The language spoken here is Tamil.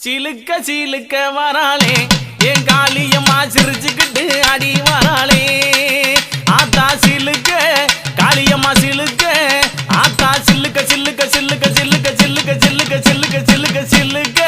சிலுக்க சிலுக்க வராளே என் காளியம்மா சிரிச்சுக்கிட்டு அடி வராளே ஆத்தா சிலுக்க காளியம்மா சிலுக்க ஆத்தா சில்லுக்க சில்லுக்க சில்லுக்க சில்லுக்க சில்லுக்க சில்லுக்க சில்லுக்க சில்லுக்க சில்லுக்க